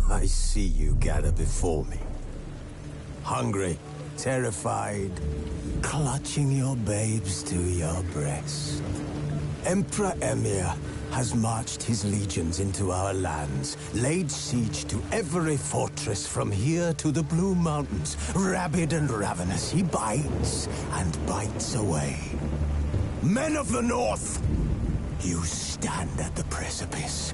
I see you gather before me. Hungry, terrified, clutching your babes to your breast. Emperor Emhyr has marched his legions into our lands, laid siege to every fortress from here to the Blue Mountains. Rabid and ravenous, he bites and bites away. Men of the North, you stand at the precipice.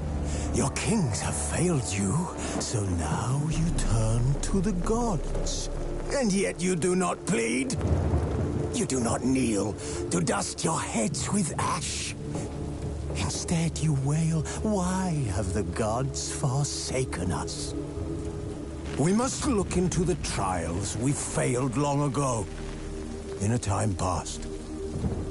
Your kings have failed you, so now you turn to the gods. And yet you do not plead. You do not kneel to dust your heads with ash. Instead you wail, why have the gods forsaken us? We must look into the trials we failed long ago. In a time past,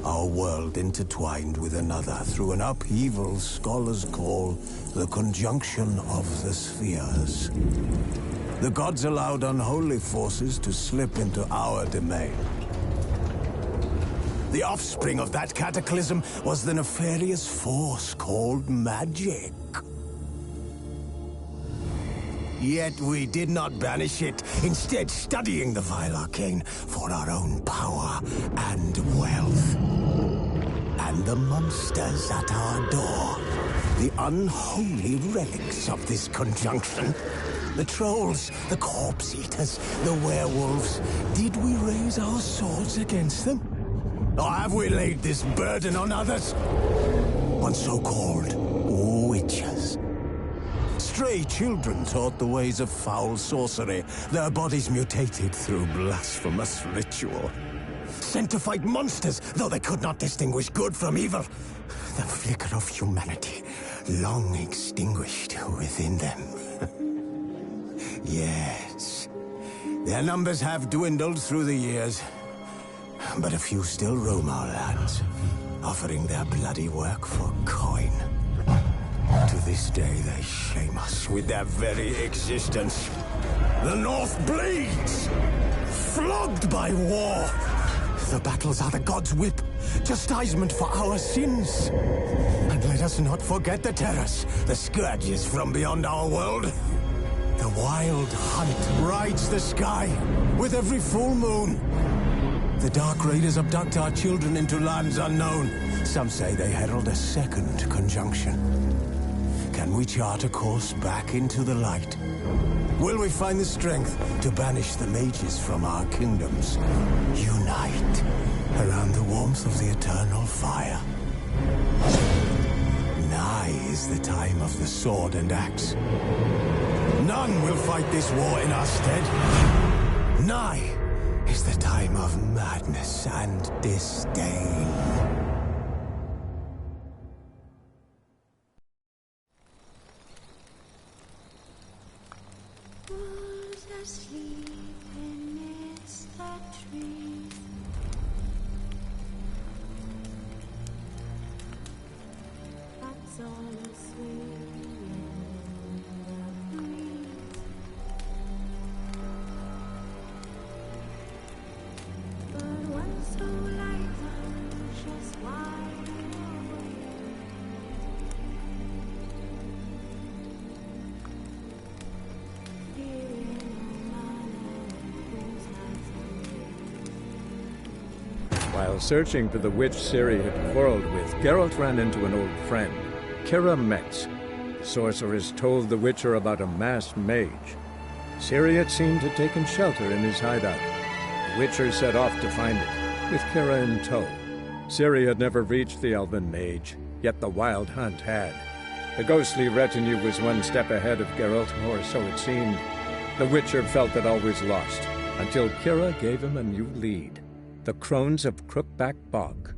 our world intertwined with another through an upheaval scholars call the conjunction of the spheres. The gods allowed unholy forces to slip into our domain. The offspring of that cataclysm was the nefarious force called magic. Yet we did not banish it, instead studying the vile arcane for our own power and wealth. And the monsters at our door, the unholy relics of this conjunction. The trolls, the corpse eaters, the werewolves. Did we raise our swords against them? Or have we laid this burden on others? On so-called witches. Stray children taught the ways of foul sorcery, their bodies mutated through blasphemous ritual. Sent to fight monsters, though they could not distinguish good from evil. The flicker of humanity, long extinguished within them. Yes, their numbers have dwindled through the years, but a few still roam our lands, offering their bloody work for coin. To this day, they shame us with their very existence. The North bleeds, flogged by war. The battles are the gods' whip, chastisement for our sins. And let us not forget the terrors, the scourges from beyond our world. The wild hunt rides the sky with every full moon. The Dark Raiders abduct our children into lands unknown. Some say they herald a second conjunction. Can we chart a course back into the light? Will we find the strength to banish the mages from our kingdoms? Unite around the warmth of the eternal fire. Nigh is the time of the sword and axe. None will fight this war in our stead. Nigh is the time of madness and disdain. Who's asleep amidst the trees? That's all asleep in the breeze. But one so light just wide awake. While searching for the witch Ciri had quarreled with, Geralt ran into an old friend, Keira Metz. The sorceress told the Witcher about a masked mage. Ciri had seemed to have taken shelter in his hideout. The Witcher set off to find it, with Keira in tow. Ciri had never reached the elven mage, yet the wild hunt had. The ghostly retinue was one step ahead of Geralt, or so it seemed. The Witcher felt that all was lost, until Keira gave him a new lead. The Crones of Crookback Bog.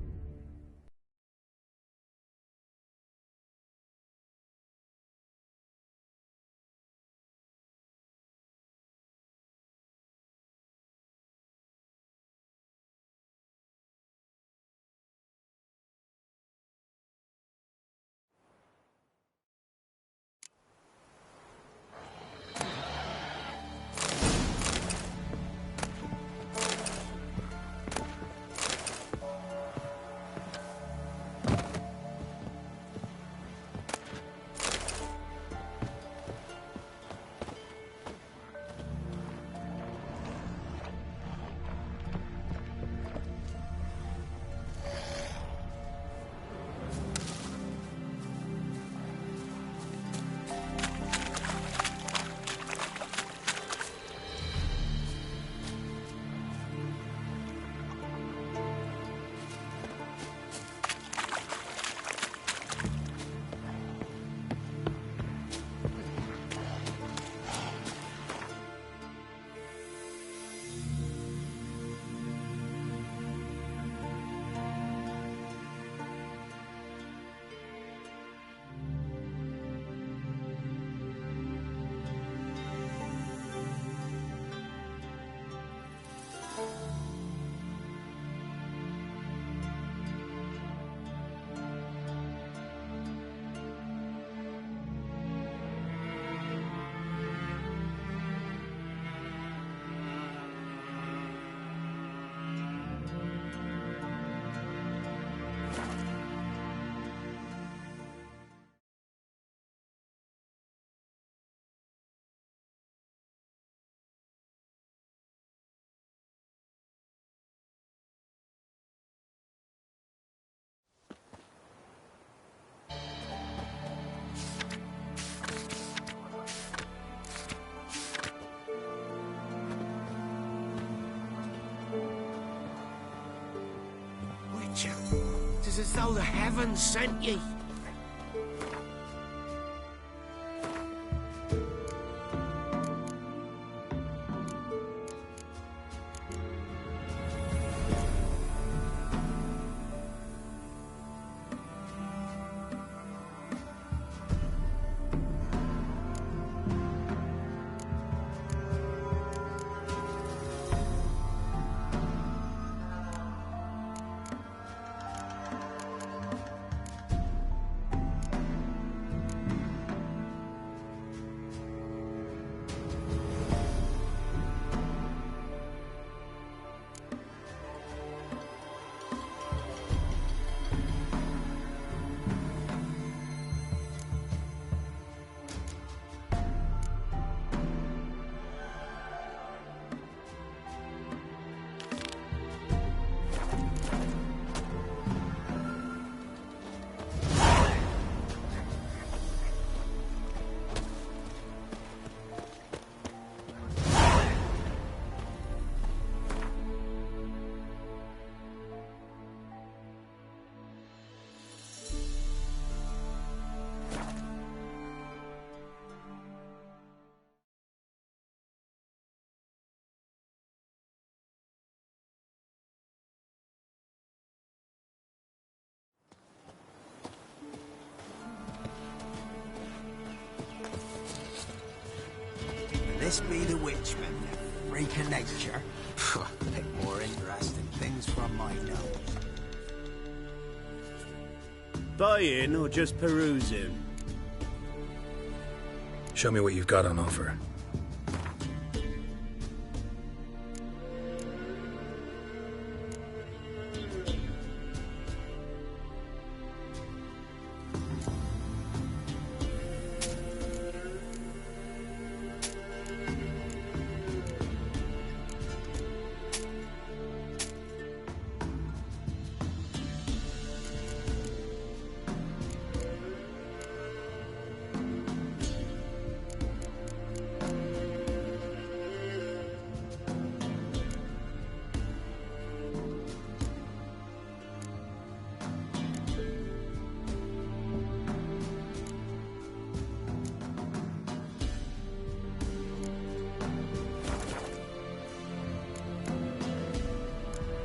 Witcher. Tis as though the heavens sent ye. This be the Witchman, freak of nature. Pick more interesting things from my nose. Buying or just perusing? Show me what you've got on offer.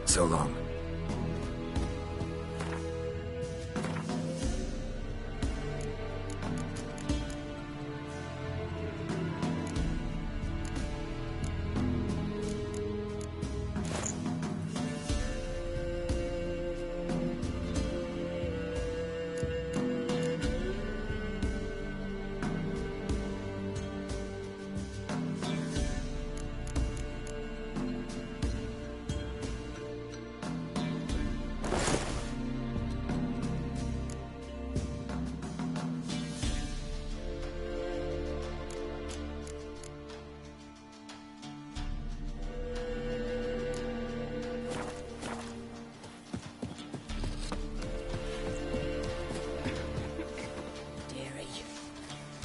So long.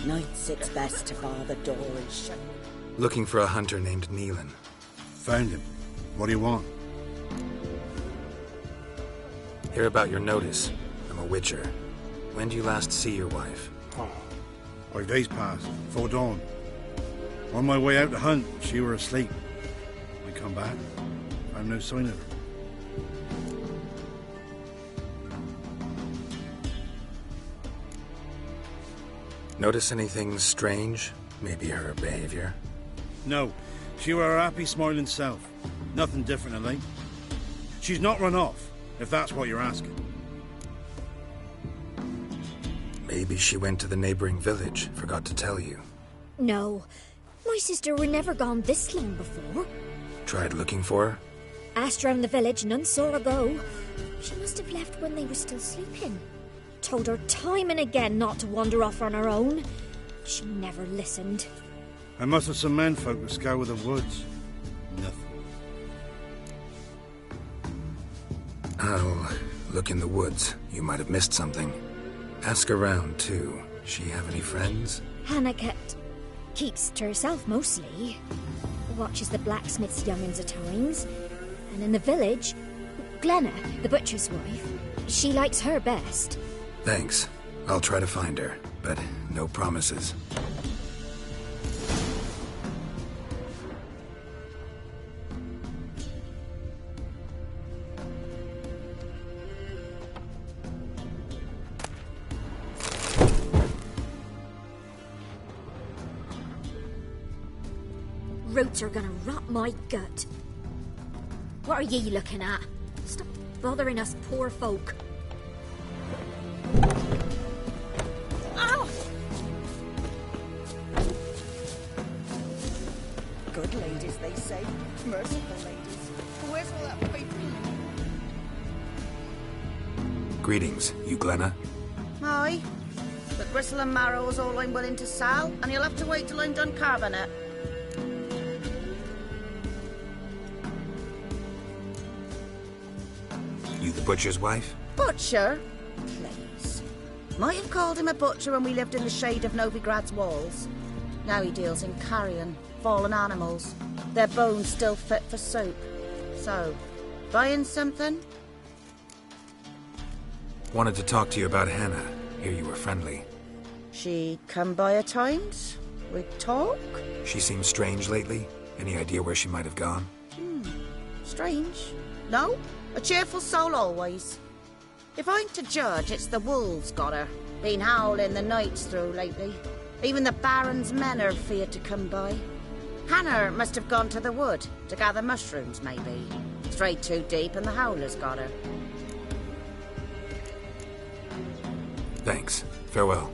Night sits best to bar the door and shut. Looking for a hunter named Neelan. Found him. What do you want? Hear about your notice. I'm a Witcher. When do you last see your wife? 5 days passed, before dawn. On my way out to hunt, she were asleep. I come back, found no sign of her. Notice anything strange? Maybe her behavior? No, she were her happy, smiling self. Nothing different of late. She's not run off, if that's what you're asking. Maybe she went to the neighboring village, forgot to tell you. No, my sister were never gone this long before. Tried looking for her? Asked round the village, none saw her go. She must have left when they were still sleeping. Told her time and again not to wander off on her own. She never listened. I must have some menfolk that scour the woods. Nothing. I'll look in the woods. You might have missed something. Ask around, too. She have any friends? Hannah keeps to herself mostly. Watches the blacksmith's young'uns at times. And in the village, Glenna, the butcher's wife. She likes her best. Thanks. I'll try to find her, but no promises. Roots are gonna rot my gut. What are ye looking at? Stop bothering us poor folk. Ow! Good ladies, they say. Merciful ladies. Where's all that paper? Greetings, you Glenna? Aye. But gristle and marrow is all I'm willing to sell, and you'll have to wait till I'm done carving it. You the butcher's wife? Butcher? Please. Might have called him a butcher when we lived in the shade of Novigrad's walls. Now he deals in carrion, fallen animals. Their bones still fit for soup. So, buying something? Wanted to talk to you about Hannah. Hear you were friendly. She come by at times? We talk? She seems strange lately. Any idea where she might have gone? Strange. No? A cheerful soul always. If I'm to judge, it's the wolves got her. Been howling the nights through lately. Even the Baron's men are feared to come by. Hannah must have gone to the wood to gather mushrooms, maybe. Strayed too deep and the howlers got her. Thanks. Farewell.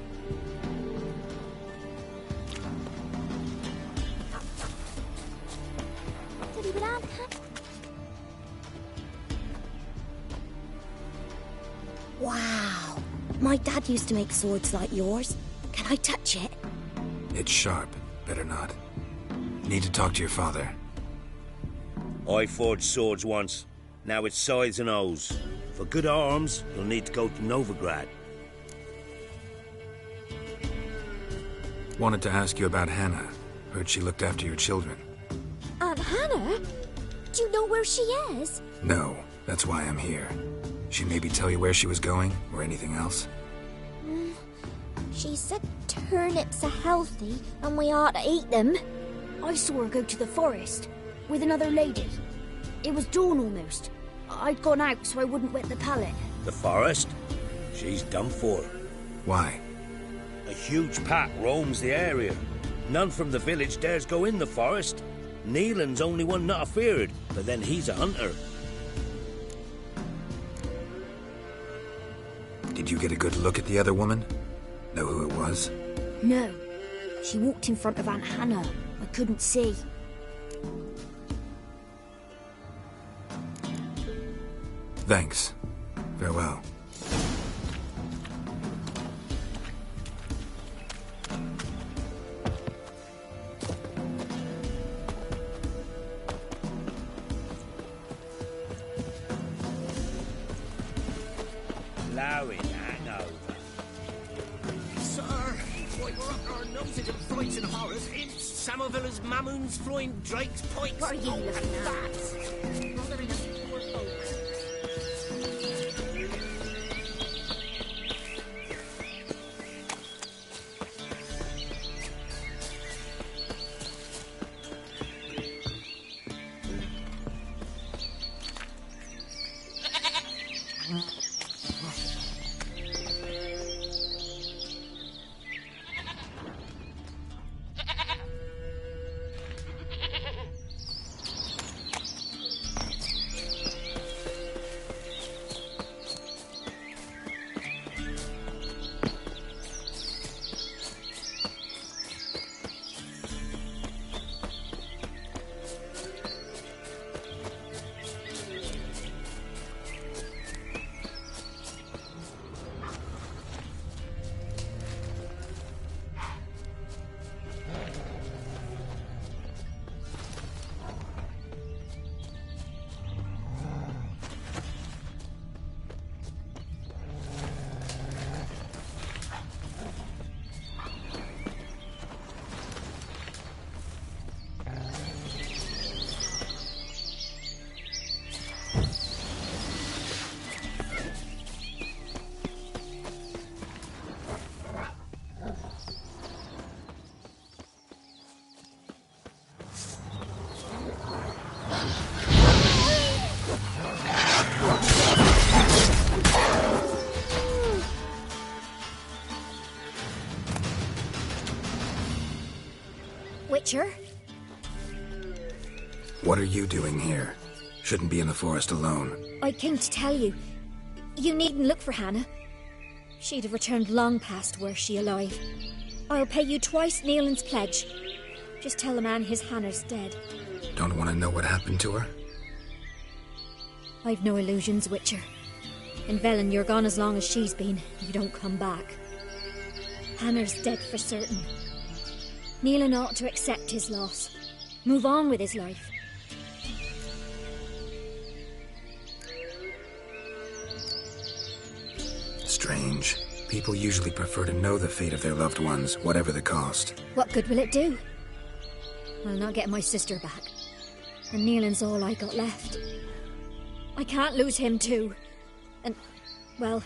Wow. My dad used to make swords like yours. Can I touch it? It's sharp. Better not. Need to talk to your father. I forged swords once. Now it's scythes and hoes. For good arms, you'll need to go to Novigrad. Wanted to ask you about Hannah. Heard she looked after your children. Aunt Hannah? Do you know where she is? No, that's why I'm here. She maybe tell you where she was going, or anything else? She said turnips are healthy and we ought to eat them. I saw her go to the forest with another lady. It was dawn almost. I'd gone out so I wouldn't wet the pallet. The forest? She's done for. Why? A huge pack roams the area. None from the village dares go in the forest. Neelan's only one not afeared, but then he's a hunter. Did you get a good look at the other woman? Know who it was? No. She walked in front of Aunt Hannah. I couldn't see. Thanks. Farewell. Allowing Hanover. Sir, why we're up our noses in frights and horrors. It's Samovilla's Mamoon's flying Drake's pikes. What are you looking at? Bothering us poor folk. Witcher. What are you doing here? Shouldn't be in the forest alone. I came to tell you. You needn't look for Hannah. She'd have returned long past were she alive. I'll pay you twice Neelan's pledge. Just tell the man his Hannah's dead. Don't want to know what happened to her? I've no illusions, Witcher. In Velen, you're gone as long as she's been. You don't come back. Hannah's dead for certain. Neelan ought to accept his loss. Move on with his life. Strange. People usually prefer to know the fate of their loved ones, whatever the cost. What good will it do? I'll not get my sister back. And Neelan's all I got left. I can't lose him too. And, well,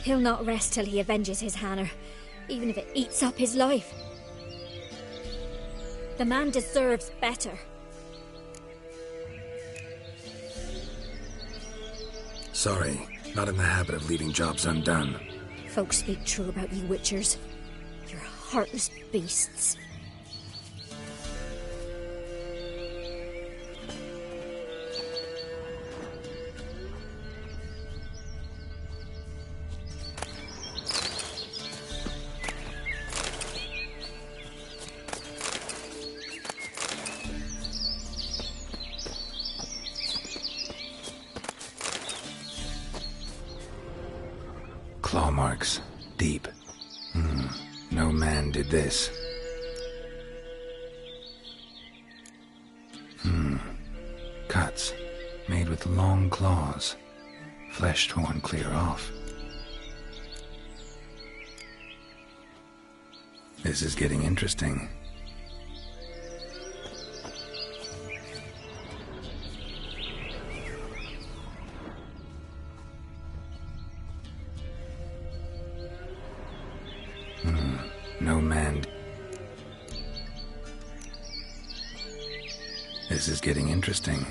he'll not rest till he avenges his Hannah, even if it eats up his life. The man deserves better. Sorry, not in the habit of leaving jobs undone. Folks speak true about you Witchers. You're heartless beasts. Claw marks. Deep. No man did this. Cuts. Made with long claws. Flesh torn clear off. This is getting interesting. No man. This is getting interesting.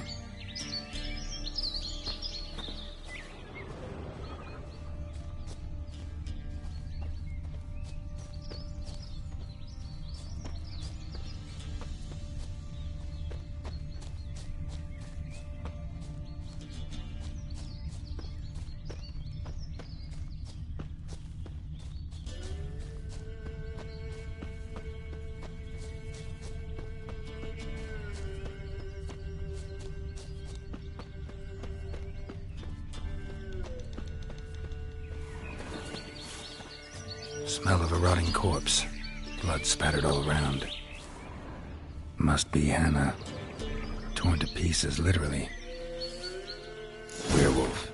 Smell of a rotting corpse. Blood spattered all around. Must be Hannah. Torn to pieces, literally. Werewolf.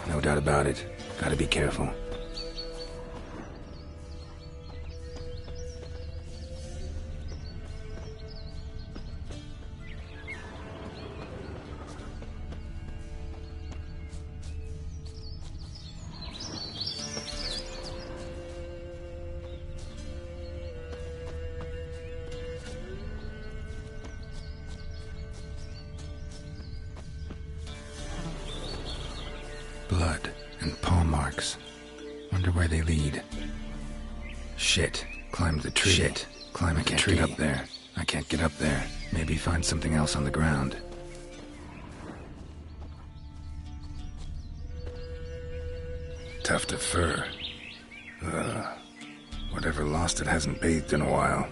No doubt about it. Gotta be careful. Blood and paw marks. Wonder where they lead. Shit. Climb the tree. Shit. Climb the tree. I can't get up there. I can't get up there. Maybe find something else on the ground. Tuft of fur. Ugh. Whatever lost it hasn't bathed in a while.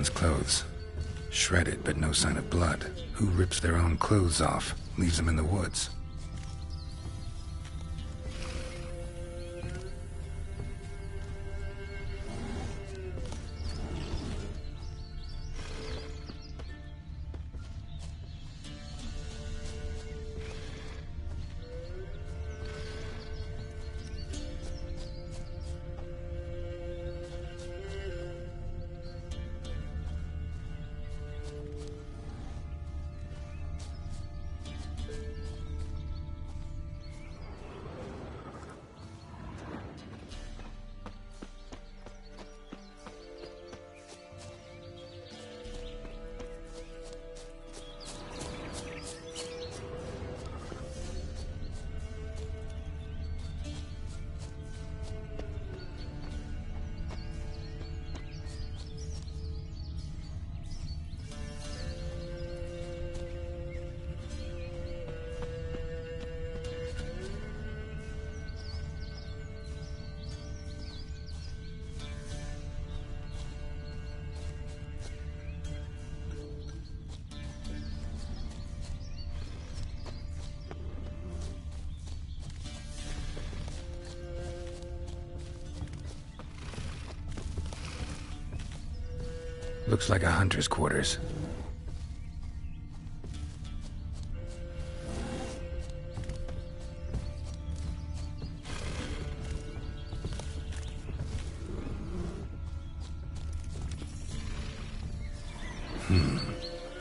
man's clothes. Shredded, but no sign of blood. Who rips their own clothes off, leaves them in the woods? Looks like a hunter's quarters.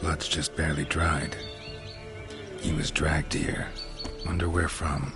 Blood's just barely dried. He was dragged here. Wonder where from.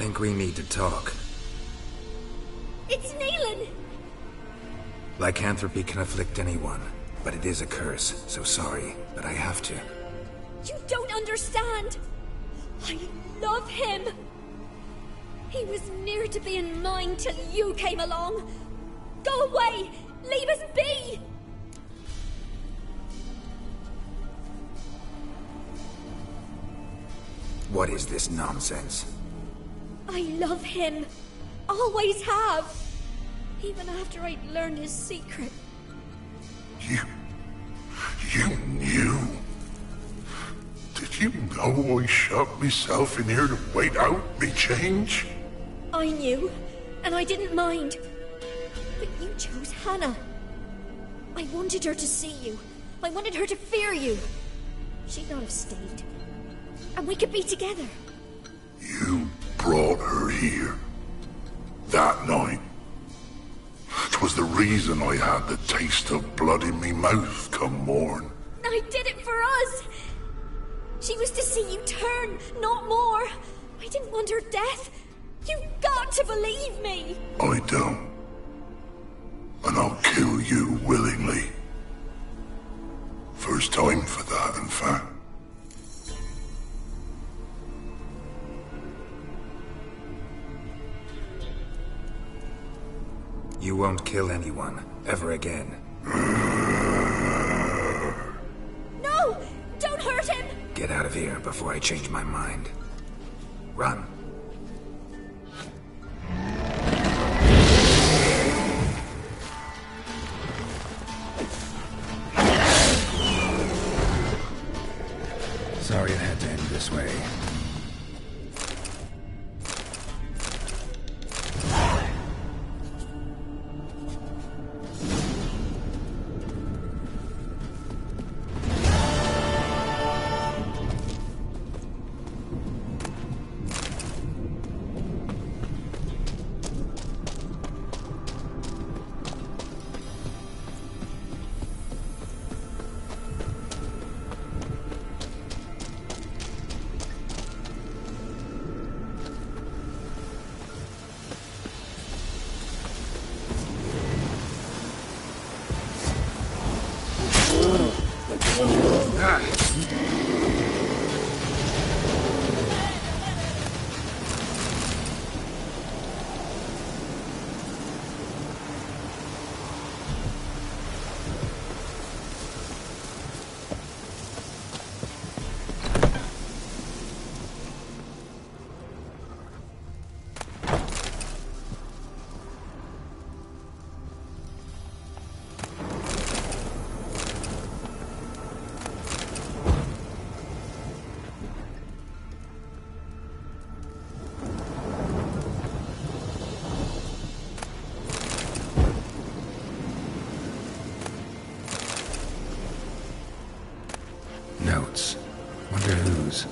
Think we need to talk. It's Neelan! Lycanthropy can afflict anyone, but it is a curse, so sorry, but I have to. You don't understand! I love him! He was near to being mine till you came along. Go away! Leave us be! What is this nonsense? I love him. Always have. Even after I'd learned his secret. You knew? Did you know I shut myself in here to wait out me change? I knew, and I didn't mind. But you chose Hannah. I wanted her to see you. I wanted her to fear you. She'd not have stayed. And we could be together. You brought her here. That night. 'Twas the reason I had the taste of blood in me mouth come morn. I did it for us. She was to see you turn, not more. I didn't want her death. You've got to believe me. I don't. And I'll kill you willingly. First time for that, in fact. You won't kill anyone, ever again. No! Don't hurt him! Get out of here before I change my mind. Run. Sorry it had to end this way. Notes. Wonder whose.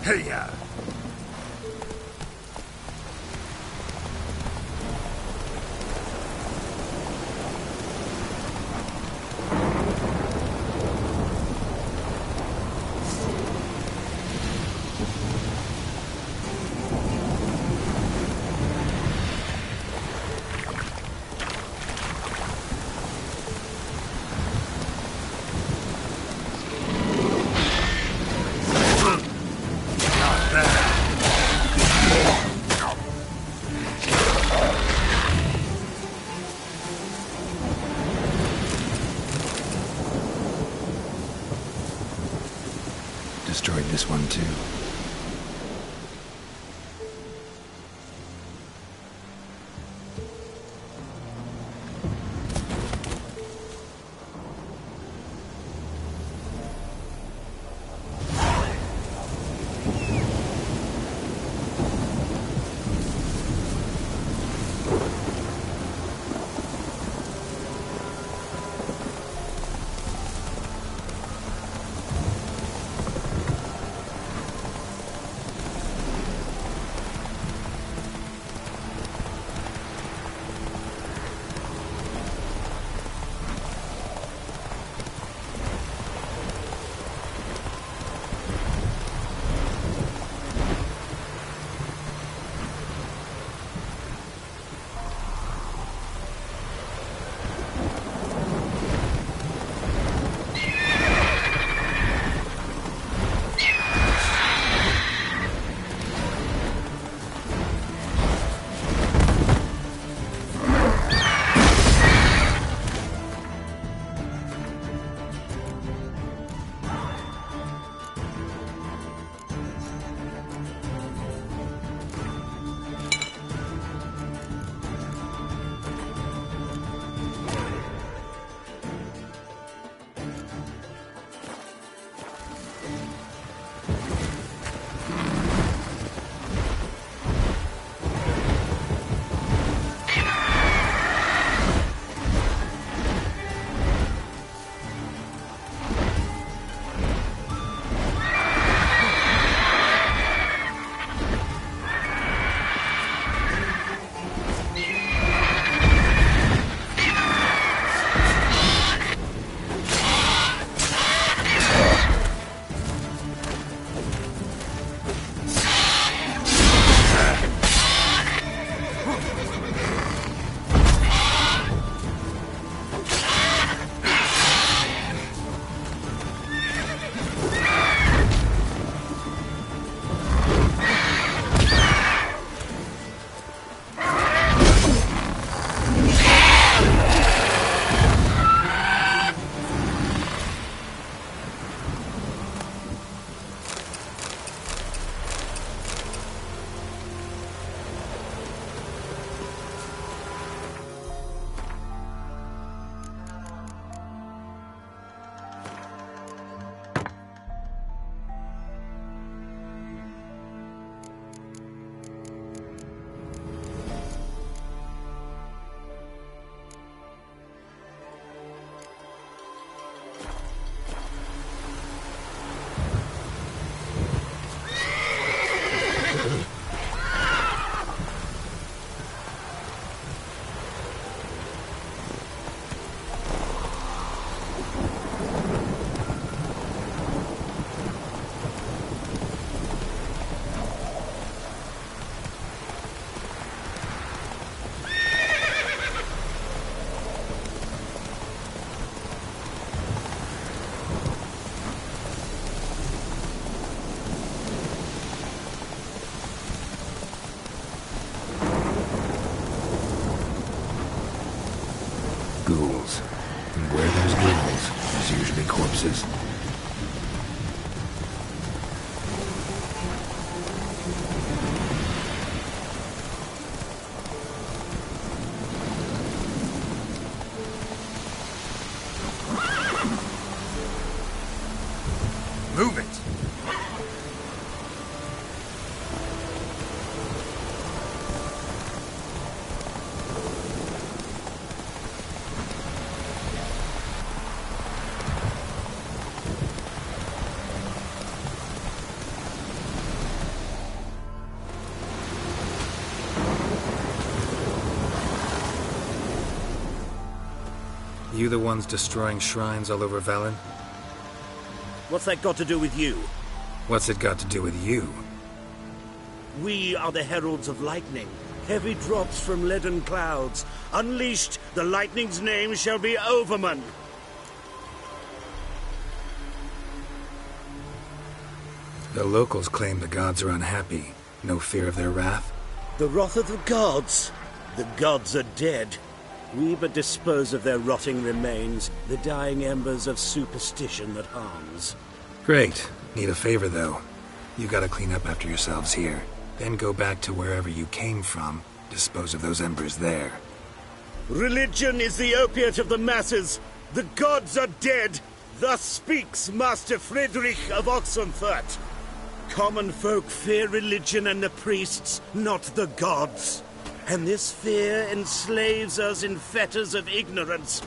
Hey-ya! Destroyed this one too. Ghouls. And where there's ghouls, there's usually corpses. Move it! you the ones destroying shrines all over Velen? What's that got to do with you? What's it got to do with you? We are the heralds of lightning. Heavy drops from leaden clouds. Unleashed, the lightning's name shall be Overman. The locals claim the gods are unhappy. No fear of their wrath? The wrath of the gods? The gods are dead. We but dispose of their rotting remains, the dying embers of superstition that harms. Great. Need a favor, though. You gotta clean up after yourselves here. Then go back to wherever you came from. Dispose of those embers there. Religion is the opiate of the masses. The gods are dead. Thus speaks Master Friedrich of Oxenfurt. Common folk fear religion and the priests, not the gods. And this fear enslaves us in fetters of ignorance.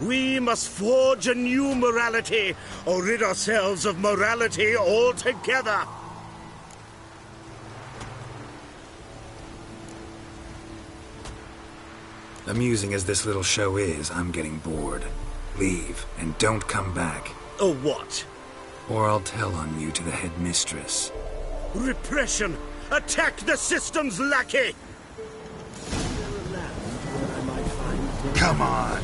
We must forge a new morality, or rid ourselves of morality altogether. Amusing as this little show is, I'm getting bored. Leave, and don't come back. Or what? Or I'll tell on you to the headmistress. Repression! Attack the system's lackey! Come on!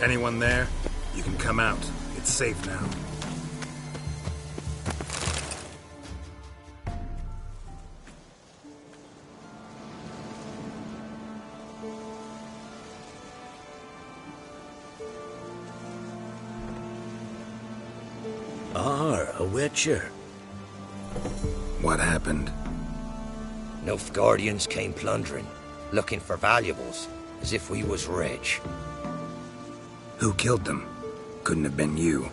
Anyone there? You can come out. It's safe now. A witcher. What happened? Nilfgaardians came plundering, looking for valuables, as if we was rich. Who killed them? Couldn't have been you.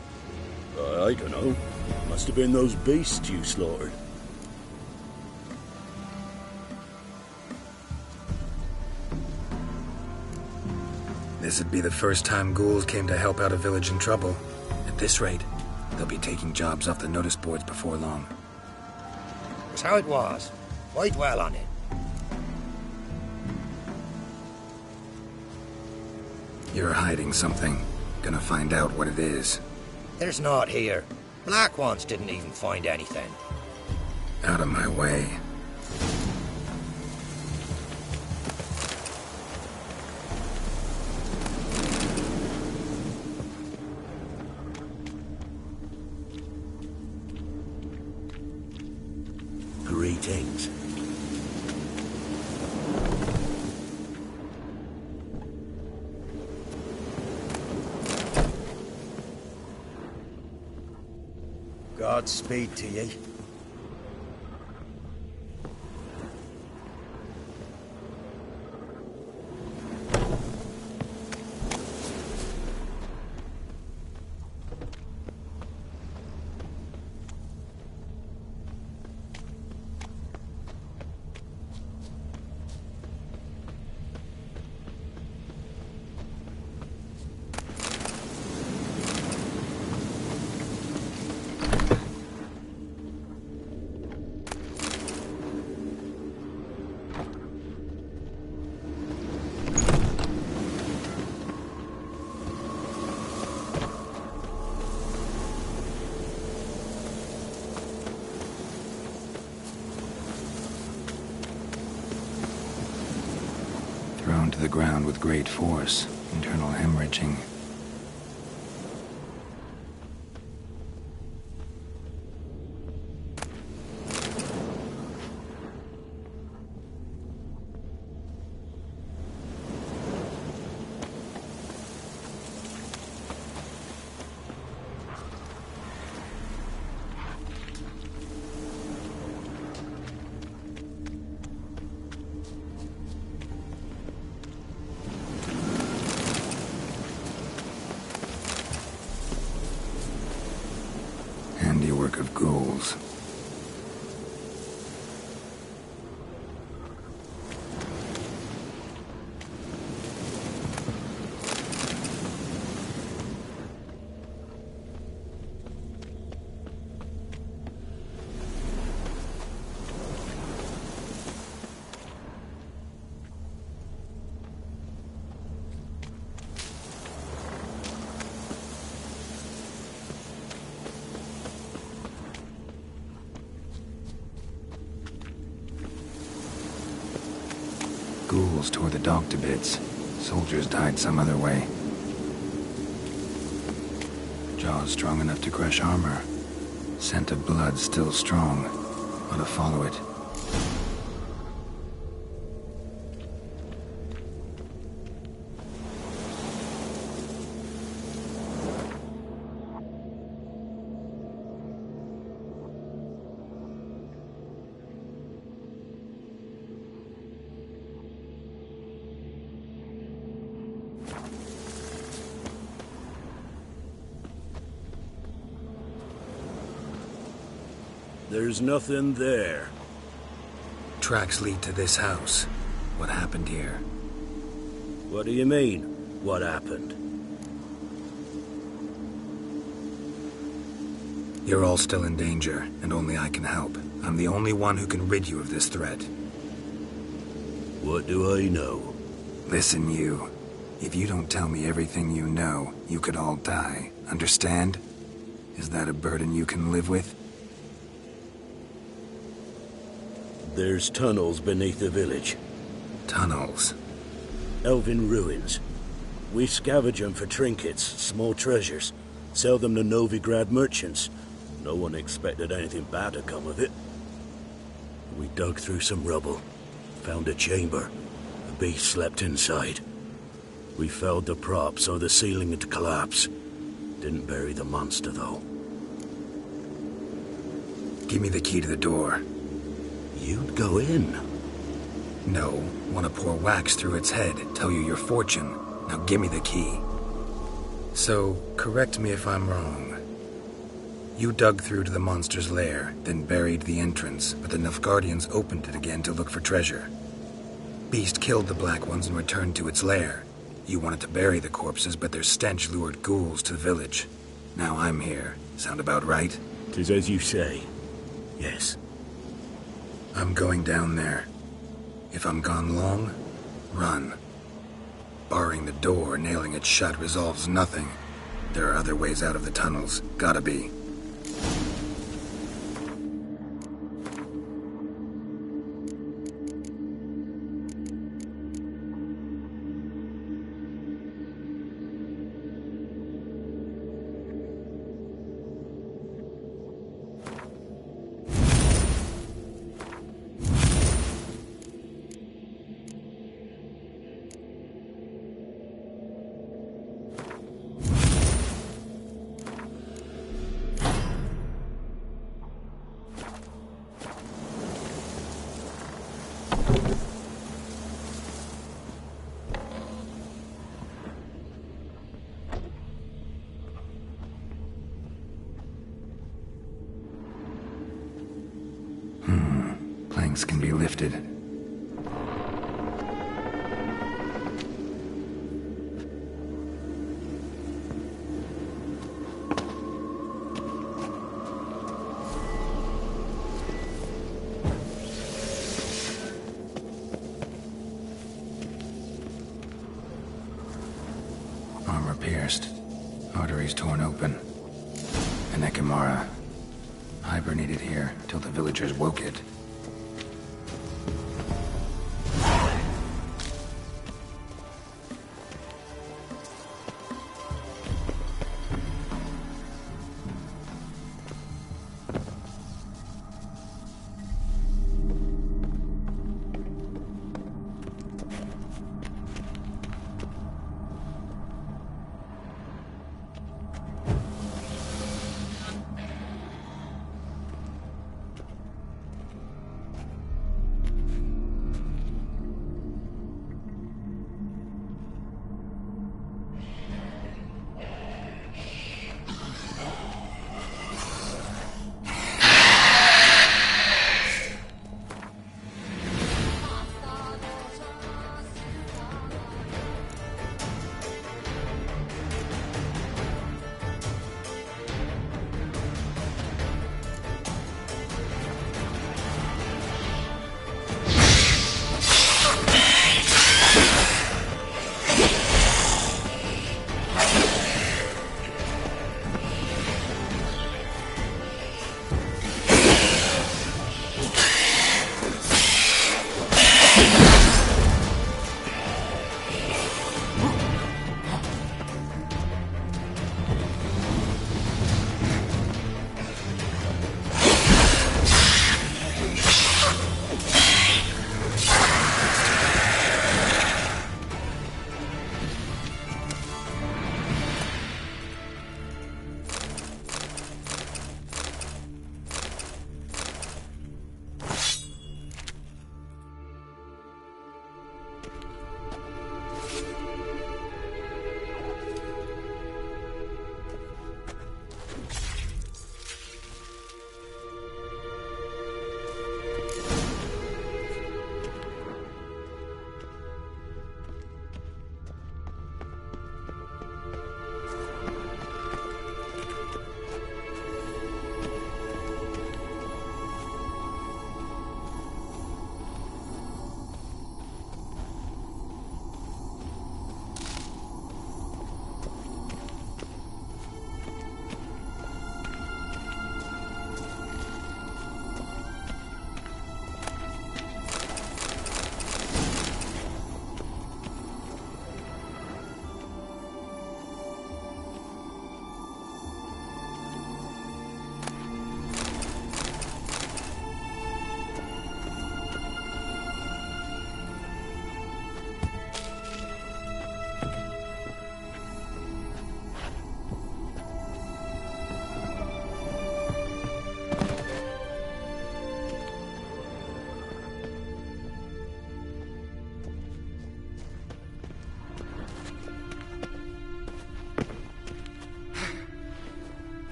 I don't know. Must have been those beasts you slaughtered. This would be the first time ghouls came to help out a village in trouble. At this rate, they'll be taking jobs off the notice boards before long. It's how it was. Why dwell on it? You're hiding something. Gonna find out what it is. There's naught here. Black ones didn't even find anything. Out of my way. Greetings. Godspeed to ye. Thrown to the ground with great force, internal hemorrhaging. Handiwork of ghouls. Ghouls tore the dog to bits. Soldiers died some other way. Jaws strong enough to crush armor. Scent of blood still strong. Ought to follow it. There's nothing there. Tracks lead to this house. What happened here? What do you mean, what happened? You're all still in danger, and only I can help. I'm the only one who can rid you of this threat. What do I know? Listen, you. If you don't tell me everything you know, you could all die. Understand? Is that a burden you can live with? There's tunnels beneath the village. Tunnels? Elven ruins. We scavenge them for trinkets, small treasures. Sell them to Novigrad merchants. No one expected anything bad to come of it. We dug through some rubble. Found a chamber. The beast slept inside. We felled the prop so the ceiling had collapsed. Didn't bury the monster, though. Give me the key to the door. You'd go in? No. Want to pour wax through its head, tell you your fortune. Now give me the key. So, correct me if I'm wrong. You dug through to the monster's lair, then buried the entrance, but the Nilfgaardians opened it again to look for treasure. Beast killed the Black Ones and returned to its lair. You wanted to bury the corpses, but their stench lured ghouls to the village. Now I'm here. Sound about right? 'Tis as you say. Yes. I'm going down there. If I'm gone long, run. Barring the door, nailing it shut resolves nothing. There are other ways out of the tunnels. Gotta be. Planks can be lifted. Armor pierced. Arteries torn open. An Ekimara. Hibernated here till the villagers woke it.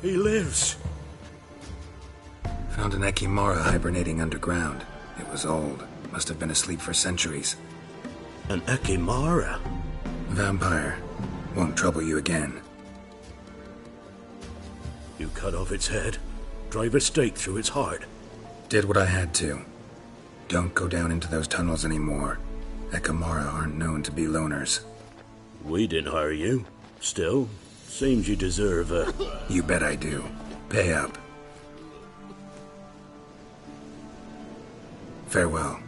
He lives. Found an Ekimara hibernating underground. It was old. Must have been asleep for centuries. An Ekimara? Vampire. Won't trouble you again. You cut off its head, drive a stake through its heart. Did what I had to. Don't go down into those tunnels anymore. Ekimara aren't known to be loners. We didn't hire you. Still, seems you deserve a... You bet I do. Pay up. Farewell.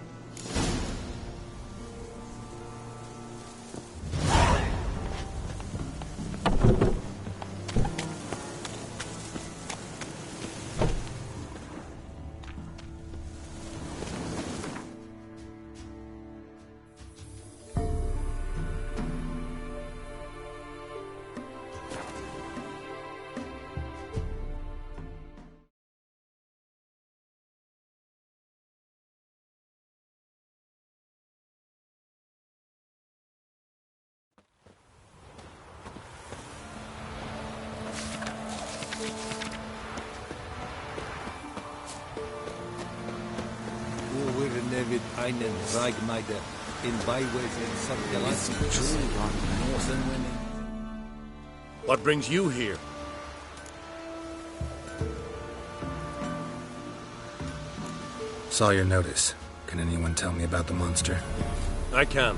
Einen Zeigmeister in byways and subgalactic North and women. What brings you here? Saw your notice. Can anyone tell me about the monster? I can.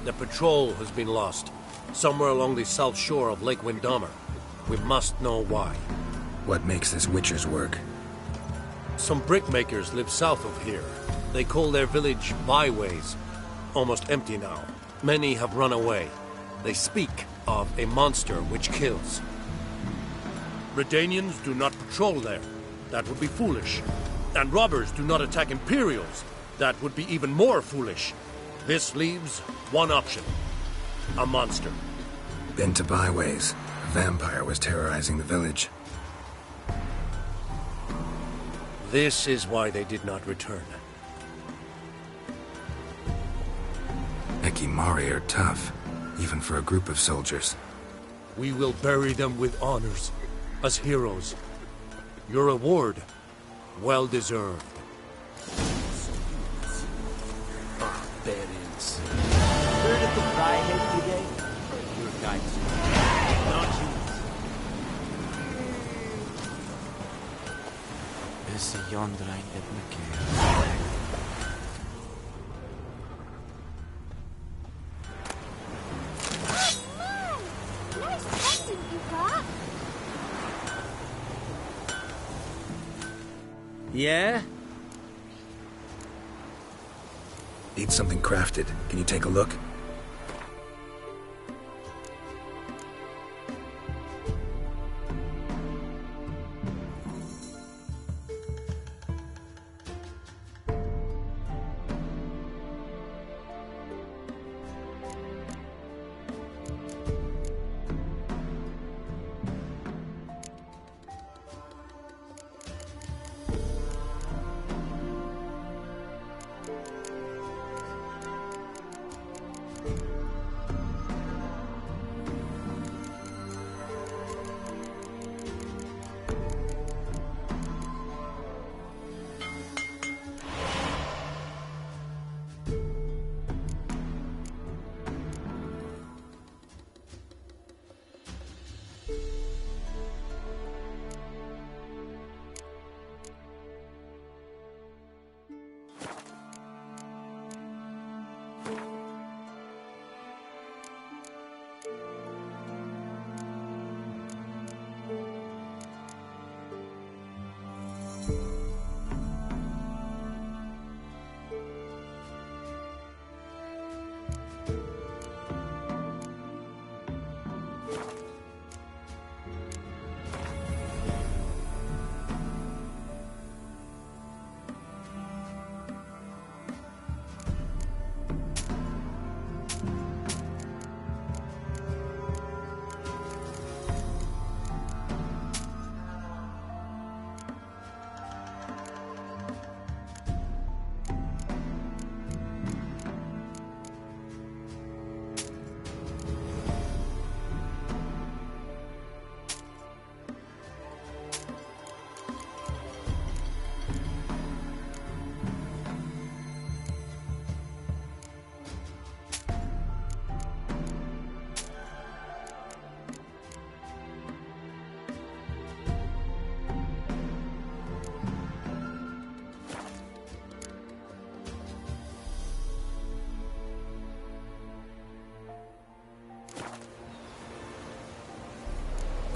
The patrol has been lost. Somewhere along the south shore of Lake Windammer. We must know why. What makes this Witcher's work? Some brickmakers live south of here. They call their village byways. Almost empty now. Many have run away. They speak of a monster which kills. Redanians do not patrol there. That would be foolish. And robbers do not attack Imperials. That would be even more foolish. This leaves one option. A monster. Been to byways. A vampire was terrorizing the village. This is why they did not return. Ekimari are tough, even for a group of soldiers. We will bury them with honors, as heroes. Your reward, well deserved. Barbarians. Heard of the Cryhead today? Your guides. Not you. Is yonder at McKay. Yeah? Need something crafted. Can you take a look?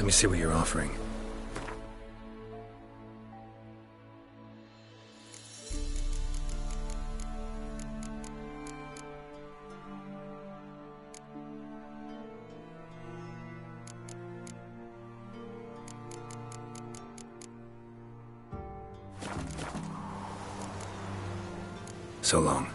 Let me see what you're offering. So long.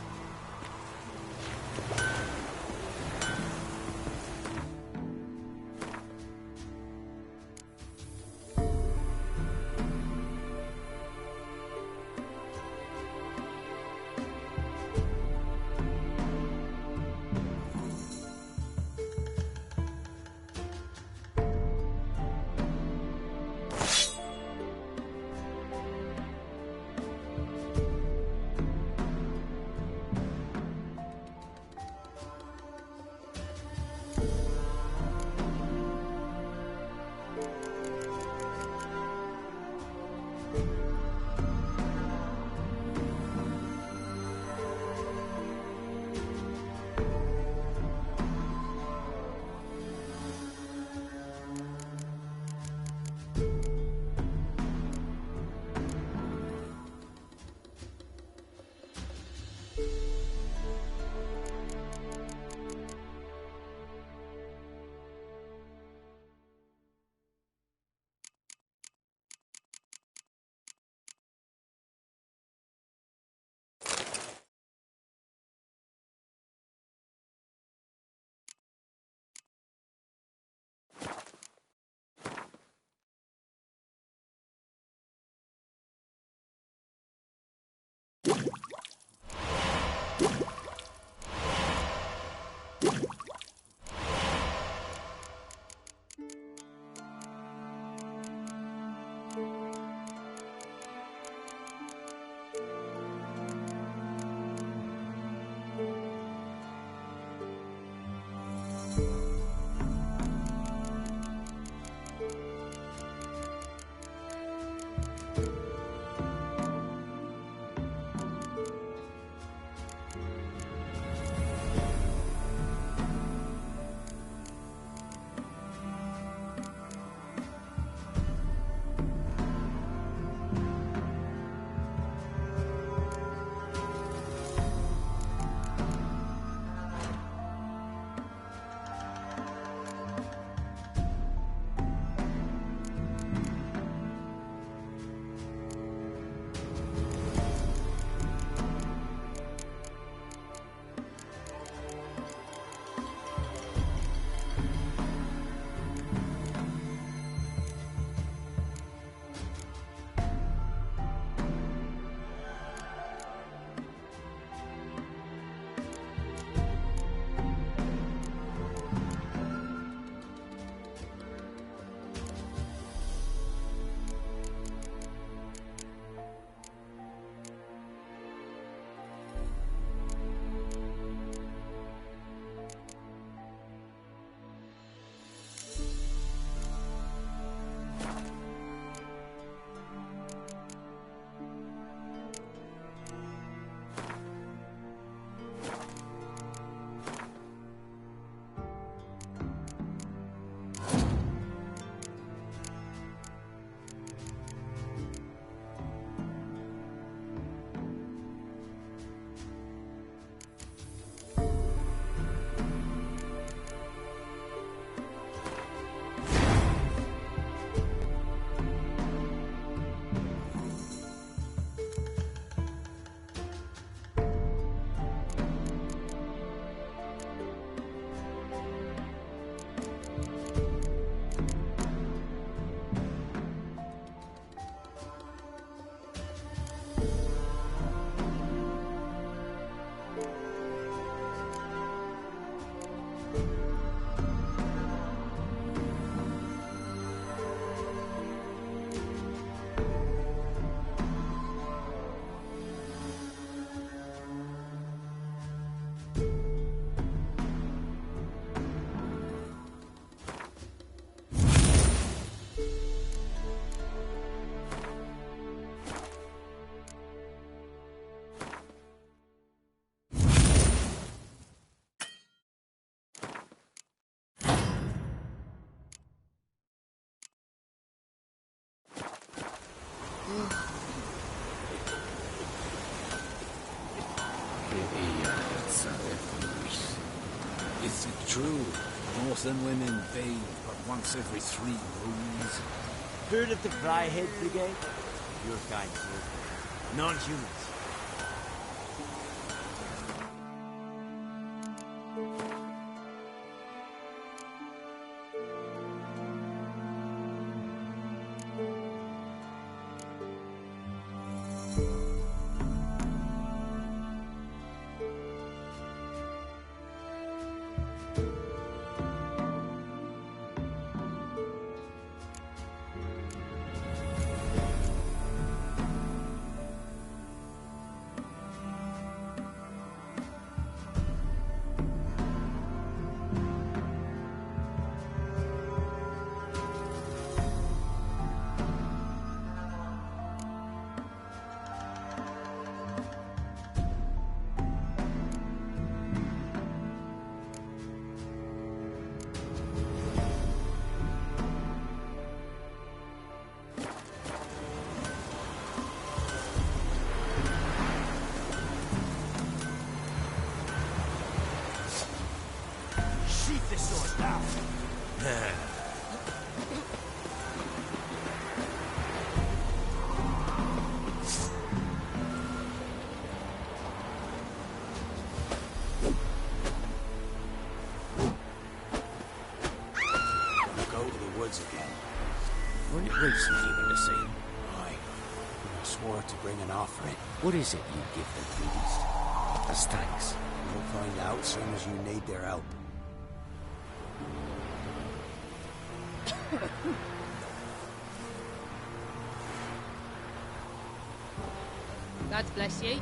Is it true? Northern women bathe but once every 3 moons. Heard of the Fryhead Brigade? Your kind, sir. Non-humans. Weren't it recently you were the same? Aye. I swore to bring an offering. What is it you give the priest? As thanks. We'll find out soon as you need their help. God bless you.